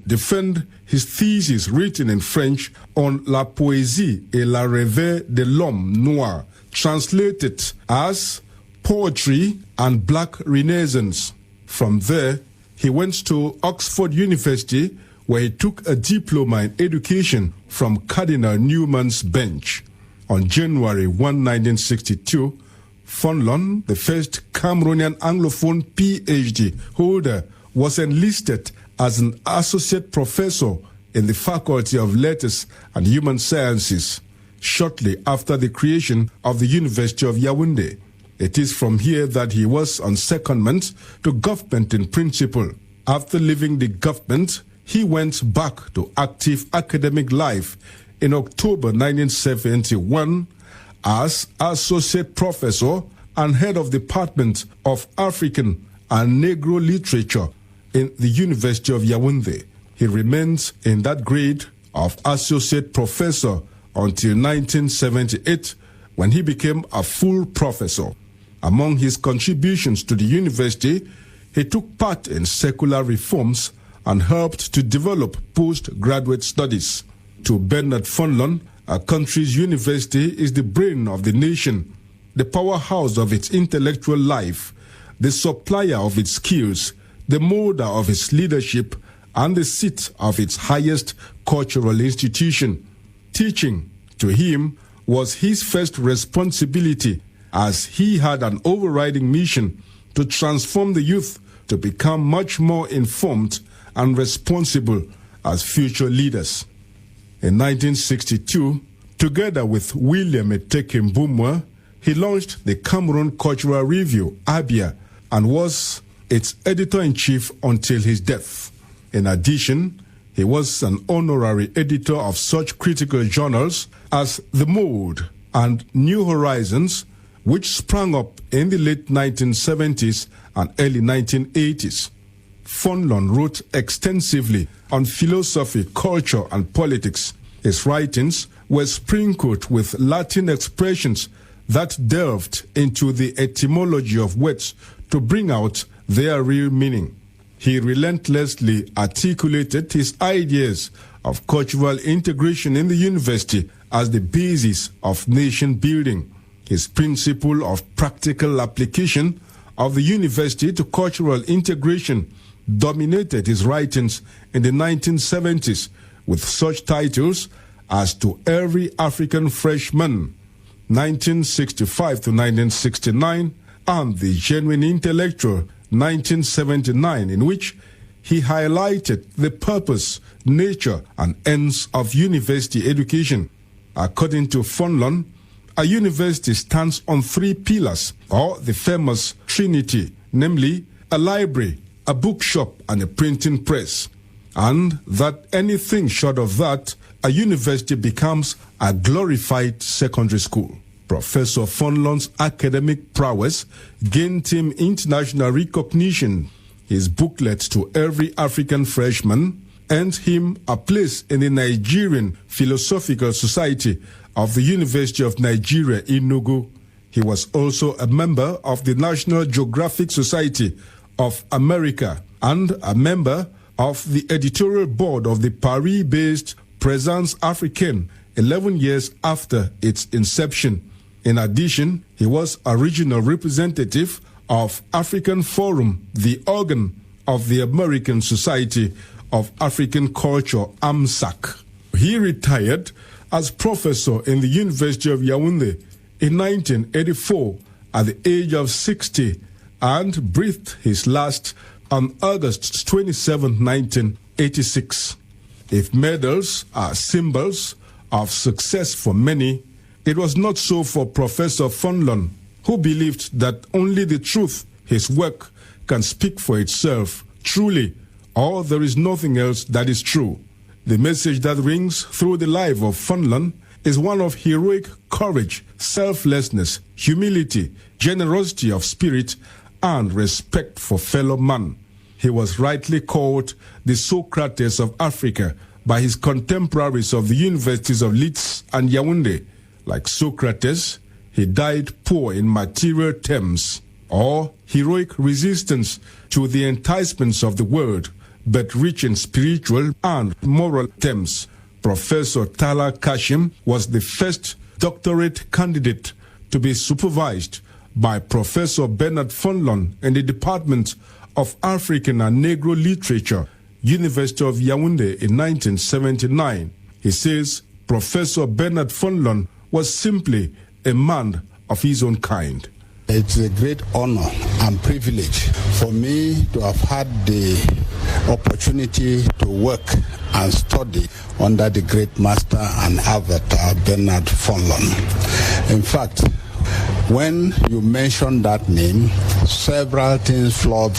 defend his thesis written in French on La Poésie et la Rêve de l'Homme Noir, translated as Poetry and Black Renaissance. From there, he went to Oxford University, where he took a diploma in education from Cardinal Newman's bench. On January 1, 1962, Fonlon, the first Cameroonian Anglophone PhD holder, was enlisted as an associate professor in the Faculty of Letters and Human Sciences, shortly after the creation of the University of Yaoundé. It is from here that he was on secondment to government in principle. After leaving the government, he went back to active academic life in October 1971 as associate professor and head of the Department of African and Negro Literature in the University of Yaoundé. He remained in that grade of associate professor until 1978, when he became a full professor. Among his contributions to the university, he took part in secular reforms and helped to develop postgraduate studies. To Bernard Fonlon, a country's university is the brain of the nation, the powerhouse of its intellectual life, the supplier of its skills, the molder of its leadership, and the seat of its highest cultural institution. Teaching, to him, was his first responsibility, as he had an overriding mission to transform the youth to become much more informed and responsible as future leaders. In 1962, together with William Eteke Mbumwa, he launched the Cameroon Cultural Review, ABIA, and was its editor-in-chief until his death. In addition, he was an honorary editor of such critical journals as The Mode and New Horizons, which sprang up in the late 1970s and early 1980s. Fonlon wrote extensively on philosophy, culture, and politics. His writings were sprinkled with Latin expressions that delved into the etymology of words to bring out their real meaning. He relentlessly articulated his ideas of cultural integration in the university as the basis of nation building. His principle of practical application of the university to cultural integration dominated his writings in the 1970s, with such titles as To Every African Freshman, 1965 to 1969, and The Genuine Intellectual, 1979, in which he highlighted the purpose, nature, and ends of university education. According to Fonlon, a university stands on three pillars, or the famous Trinity, namely a library, a bookshop, and a printing press, and that anything short of that, a university becomes a glorified secondary school. Professor Fonlon's academic prowess gained him international recognition. His booklet To Every African Freshman earned him a place in the Nigerian Philosophical Society of the University of Nigeria, Enugu. He was also a member of the National Geographic Society of America and a member of the editorial board of the Paris-based Présence Africaine 11 years after its inception. In addition, he was a regional representative of African Forum, the organ of the American Society of African Culture, AMSAC. He retired as professor in the University of Yaoundé in 1984 at the age of 60 and breathed his last on August 27, 1986. If medals are symbols of success for many, it was not so for Professor Fonlon, who believed that only the truth, his work, can speak for itself truly, or there is nothing else that is true. The message that rings through the life of Fonlon is one of heroic courage, selflessness, humility, generosity of spirit, and respect for fellow man. He was rightly called the Socrates of Africa by his contemporaries of the universities of Leeds and Yaoundé. Like Socrates, he died poor in material terms, or heroic resistance to the enticements of the world but rich in spiritual and moral themes. Professor Tala Kashim was the first doctorate candidate to be supervised by Professor Bernard Fonlon in the Department of African and Negro Literature, University of Yaoundé in 1979. He says Professor Bernard Fonlon was simply a man of his own kind. It's a great honor and privilege for me to have had the opportunity to work and study under the great master and avatar Bernard Fonlon. In fact, when you mention that name, several things flowed